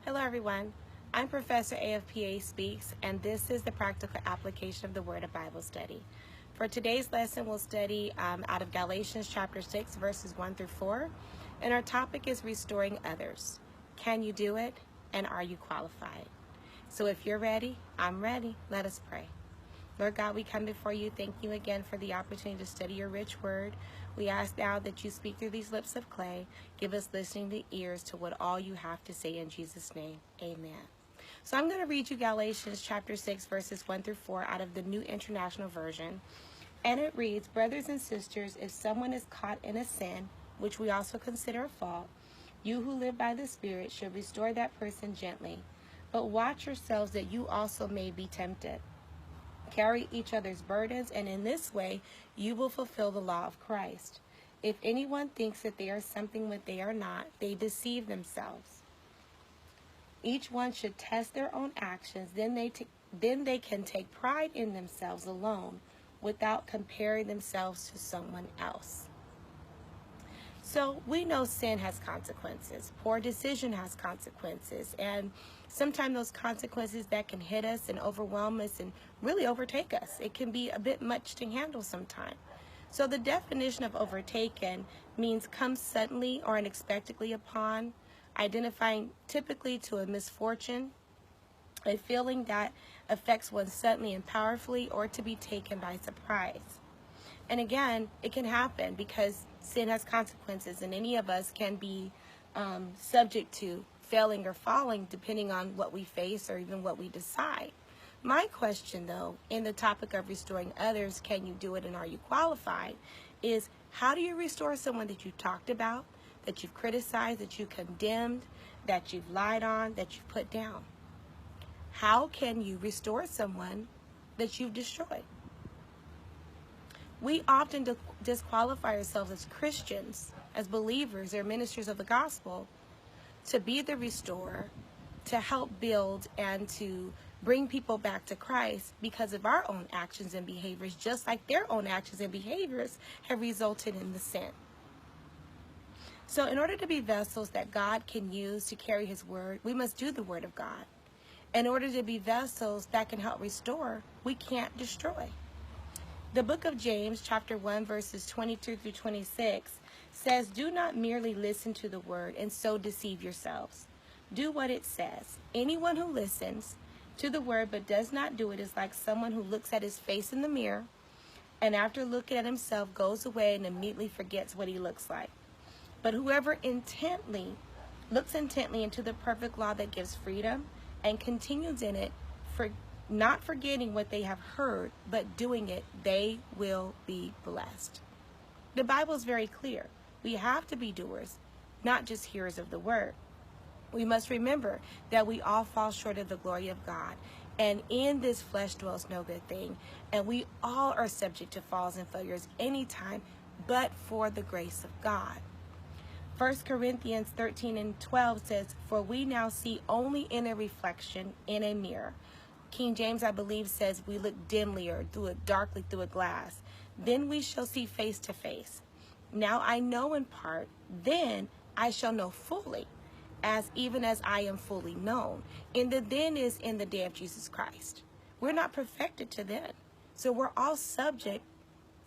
Hello everyone, I'm Professor AFPA Speaks, and this is the practical application of the Word of Bible study. For today's lesson, we'll study out of Galatians chapter 6, verses 1 through 4, and our topic is restoring others. Can you do it, and are you qualified? So if you're ready, I'm ready. Let us pray. Lord God, we come before you. Thank you again for the opportunity to study your rich word. We ask now that you speak through these lips of clay. Give us listening ears to what all you have to say in Jesus' name. Amen. So I'm going to read you Galatians chapter 6, verses 1 through 4 out of the New International Version. And it reads, "Brothers and sisters, if someone is caught in a sin, which we also consider a fault, you who live by the Spirit should restore that person gently. But watch yourselves that you also may be tempted. Carry each other's burdens, and in this way you will fulfill the law of Christ. If anyone thinks that they are something when they are not, they deceive themselves. Each one should test their own actions, then they can take pride in themselves alone without comparing themselves to someone else." So we know sin has consequences. Poor decision has consequences. And sometimes those consequences that can hit us and overwhelm us and really overtake us. It can be a bit much to handle sometimes. So the definition of overtaken means come suddenly or unexpectedly upon, identifying typically to a misfortune, a feeling that affects one suddenly and powerfully, or to be taken by surprise. And again, it can happen because sin has consequences, and any of us can be subject to failing or falling depending on what we face or even what we decide. My question, though, in the topic of restoring others, can you do it and are you qualified, is how do you restore someone that you talked about, that you've criticized, that you condemned, that you've lied on, that you've put down? How can you restore someone that you've destroyed? We often disqualify ourselves as Christians, as believers or ministers of the gospel, to be the restorer, to help build and to bring people back to Christ because of our own actions and behaviors, just like their own actions and behaviors have resulted in the sin. So in order to be vessels that God can use to carry his word, we must do the word of God. In order to be vessels that can help restore, we can't destroy. The book of James, chapter 1, verses 22 through 26, says, "Do not merely listen to the word and so deceive yourselves. Do what it says. Anyone who listens to the word but does not do it is like someone who looks at his face in the mirror and after looking at himself goes away and immediately forgets what he looks like. But whoever looks intently into the perfect law that gives freedom and continues in it, not forgetting what they have heard, but doing it, they will be blessed." The Bible is very clear. We have to be doers, not just hearers of the word. We must remember that we all fall short of the glory of God, and in this flesh dwells no good thing, and we all are subject to falls and failures anytime, but for the grace of God. 1 Corinthians 13 and 12 says, "For we now see only in a reflection in a mirror." King James, I believe, says we look dimly or darkly through a glass. "Then we shall see face to face. Now I know in part, then I shall know fully, even as I am fully known." And the then is in the day of Jesus Christ. We're not perfected to then. So we're all subject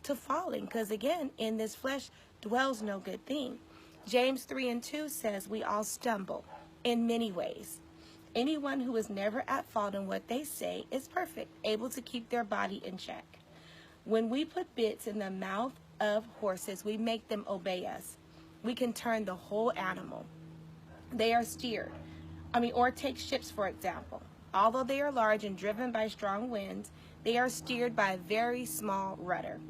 to falling because, again, in this flesh dwells no good thing. James 3 and 2 says we all stumble in many ways. Anyone who is never at fault in what they say is perfect, able to keep their body in check. When we put bits in the mouth of horses, we make them obey us. We can turn the whole animal. They are steered. Or take ships, for example. Although they are large and driven by strong winds, they are steered by a very small rudder.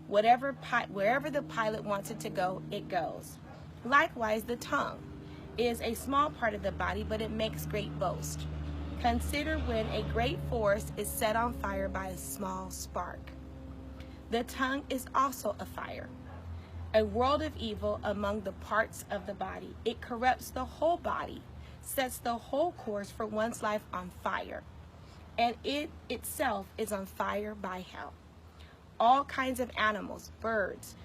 Wherever the pilot wants it to go, it goes. Likewise, the tongue is a small part of the body, but it makes great boast. Consider when a great forest is set on fire by a small spark. The tongue is also a fire, a world of evil among the parts of the body. It corrupts the whole body, sets the whole course for one's life on fire, and it itself is on fire by hell. All kinds of animals, birds,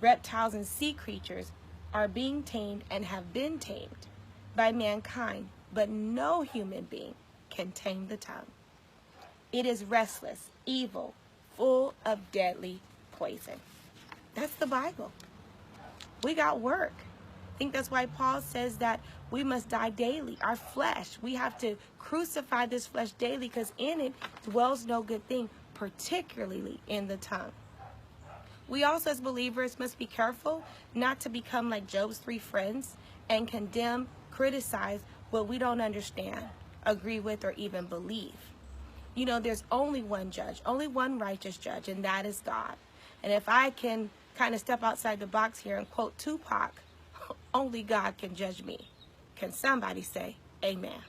reptiles, and sea creatures are being tamed and have been tamed by mankind but no human being can tame the tongue. It is restless, evil, full of deadly poison. That's the Bible. We got work. I think that's why Paul says that we must die daily. Our flesh, we have to crucify this flesh daily, because in it dwells no good thing, particularly in the tongue. We also, as believers, must be careful not to become like Job's 3 friends and condemn, criticize what we don't understand, agree with, or even believe. You know, there's only one judge, only one righteous judge, and that is God. And if I can kind of step outside the box here and quote Tupac, only God can judge me. Can somebody say amen?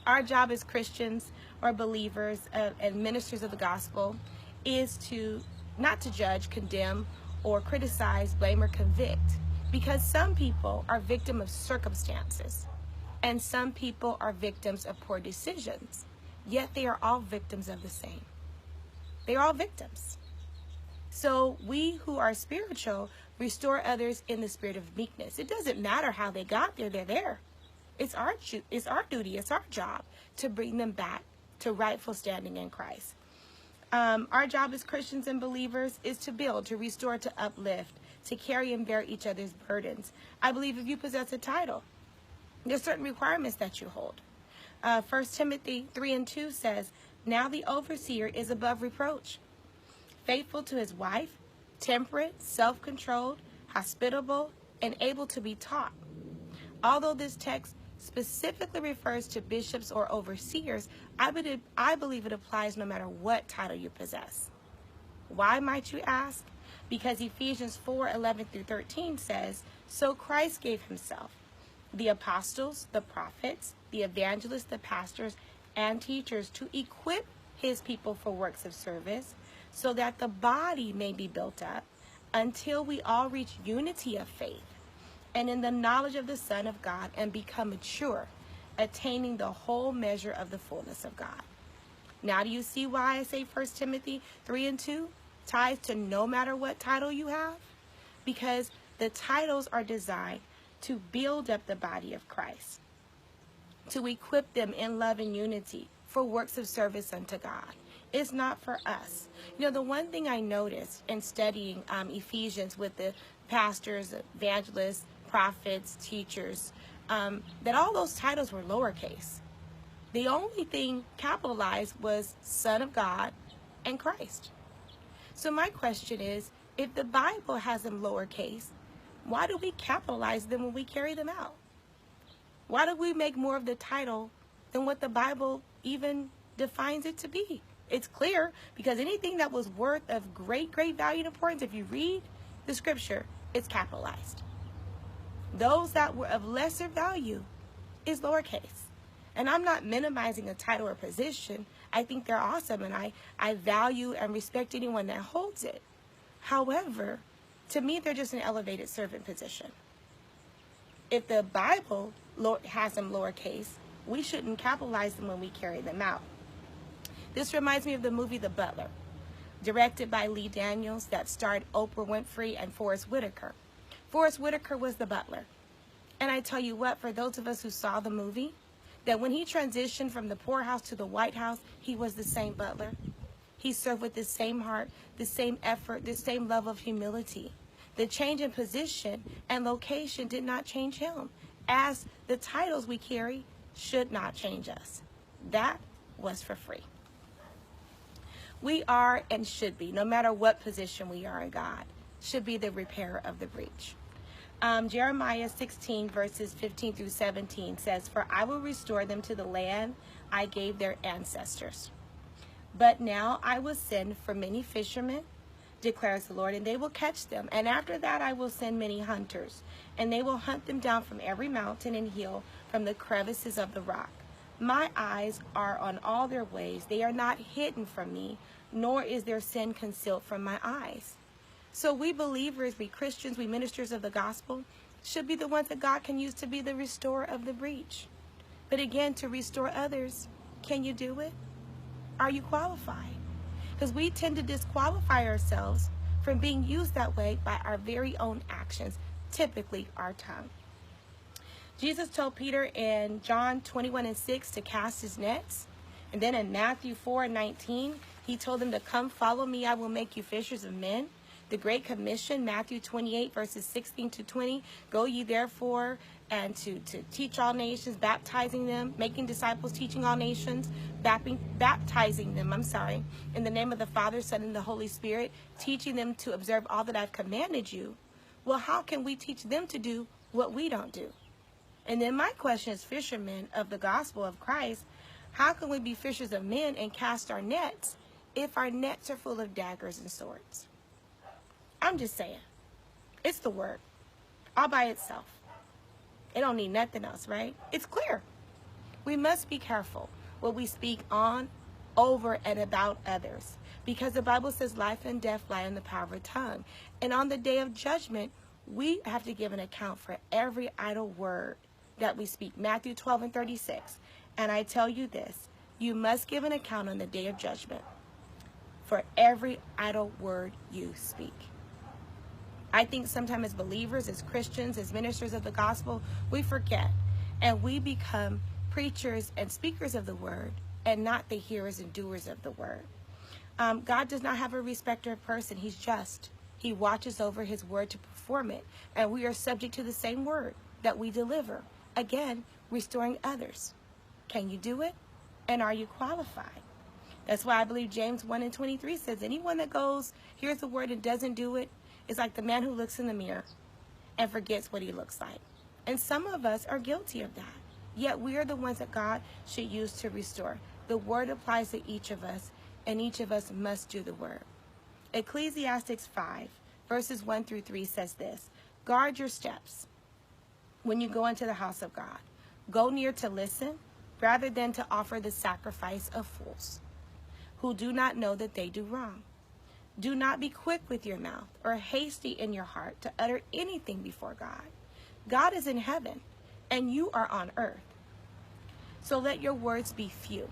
Our job as Christians or believers and ministers of the gospel is to not to judge, condemn, or criticize, blame, or convict, because some people are victims of circumstances and some people are victims of poor decisions, yet they are all victims of the same. They are all victims. So we who are spiritual restore others in the spirit of meekness. It doesn't matter how they got there, they're there. It's our duty, it's our job to bring them back to rightful standing in Christ. Our job as Christians and believers is to build, to restore, to uplift, to carry and bear each other's burdens. I believe if you possess a title, there's certain requirements that you hold. 1 Timothy 3:2 says, "Now the overseer is above reproach, faithful to his wife, temperate, self-controlled, hospitable, and able to be taught." Although this text specifically refers to bishops or overseers, I believe it applies no matter what title you possess. Why, might you ask? Because Ephesians 4:11-13 says, "So Christ gave himself, the apostles, the prophets, the evangelists, the pastors, and teachers to equip his people for works of service, so that the body may be built up until we all reach unity of faith and in the knowledge of the Son of God and become mature, attaining the whole measure of the fullness of God." Now do you see why I say 1 Timothy 3:2 ties to no matter what title you have? Because the titles are designed to build up the body of Christ, to equip them in love and unity for works of service unto God. It's not for us. You know, the one thing I noticed in studying Ephesians with the pastors, evangelists, prophets, teachers, that all those titles were lowercase. The only thing capitalized was Son of God and Christ. So my question is, if the Bible has them lowercase, why do we capitalize them when we carry them out? Why do we make more of the title than what the Bible even defines it to be? It's clear, because anything that was worth of great, great value and importance, if you read the scripture, it's capitalized. Those that were of lesser value is lowercase. And I'm not minimizing a title or position. I think they're awesome, and I value and respect anyone that holds it. However, to me, they're just an elevated servant position. If the Bible has them lowercase, we shouldn't capitalize them when we carry them out. This reminds me of the movie The Butler, directed by Lee Daniels, that starred Oprah Winfrey and Forrest Whitaker. Forrest Whitaker was the butler. And I tell you what, for those of us who saw the movie, that when he transitioned from the poorhouse to the White House, he was the same butler. He served with the same heart, the same effort, the same level of humility. The change in position and location did not change him, as the titles we carry should not change us. That was for free. We are and should be, no matter what position we are in God, should be the repairer of the breach. Jeremiah 16:15-17 says, "For I will restore them to the land I gave their ancestors. But now I will send for many fishermen, declares the Lord, and they will catch them. And after that I will send many hunters, and they will hunt them down from every mountain and hill, from the crevices of the rock. My eyes are on all their ways. They are not hidden from me, nor is their sin concealed from my eyes." So we believers, we Christians, we ministers of the gospel, should be the ones that God can use to be the restorer of the breach. But again, to restore others, can you do it? Are you qualified? Because we tend to disqualify ourselves from being used that way by our very own actions, typically our tongue. Jesus told Peter in John 21:6 to cast his nets. And then in Matthew 4:19, he told them to come follow me, I will make you fishers of men. The Great Commission, Matthew 28, verses 16 to 20, go ye therefore and to teach all nations, baptizing them, making disciples, teaching all nations, baptizing them, in the name of the Father, Son, and the Holy Spirit, teaching them to observe all that I've commanded you. Well, how can we teach them to do what we don't do? And then my question is, fishermen of the gospel of Christ, how can we be fishers of men and cast our nets if our nets are full of daggers and swords? I'm just saying. It's the word. All by itself. It don't need nothing else, right? It's clear. We must be careful what we speak on, over, and about others. Because the Bible says life and death lie in the power of a tongue. And on the day of judgment, we have to give an account for every idle word that we speak. Matthew 12:36. And I tell you this, you must give an account on the day of judgment for every idle word you speak. I think sometimes as believers, as Christians, as ministers of the gospel, we forget and we become preachers and speakers of the word and not the hearers and doers of the word. God does not have a respecter of person. He's just. He watches over his word to perform it. And we are subject to the same word that we deliver. Again, restoring others. Can you do it? And are you qualified? That's why I believe James 1:23 says, anyone that goes, hears the word and doesn't do it, is like the man who looks in the mirror and forgets what he looks like. And some of us are guilty of that. Yet we are the ones that God should use to restore. The word applies to each of us, and each of us must do the word. Ecclesiastes 5, verses 1 through 3 says this, guard your steps when you go into the house of God. Go near to listen, rather than to offer the sacrifice of fools, who do not know that they do wrong. Do not be quick with your mouth or hasty in your heart to utter anything before God. God is in heaven, and you are on earth. So let your words be few.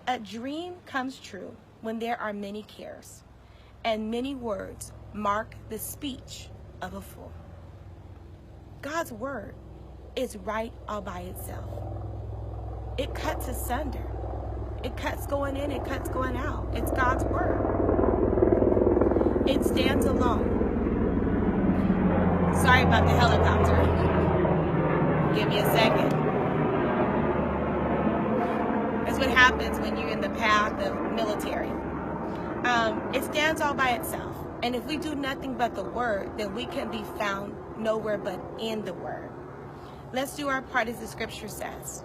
A dream comes true when there are many cares, and many words mark the speech of a fool. God's word is right all by itself. It cuts asunder. It cuts going in, it cuts going out. It's God's word. It stands alone. Sorry about the helicopter. Give me a second. That's what happens when you're in the path of military. It stands all by itself. And if we do nothing but the word, then we can be found nowhere but in the word. Let's do our part as the scripture says.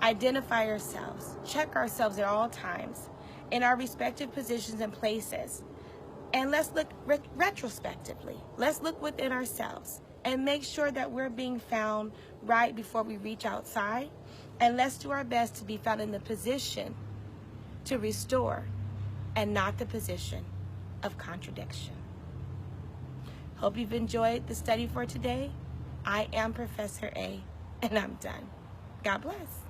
Identify ourselves. Check ourselves at all times in our respective positions and places. And let's look retrospectively. Let's look within ourselves and make sure that we're being found right before we reach outside. And let's do our best to be found in the position to restore and not the position of contradiction. Hope you've enjoyed the study for today. I am Professor A, and I'm done. God bless.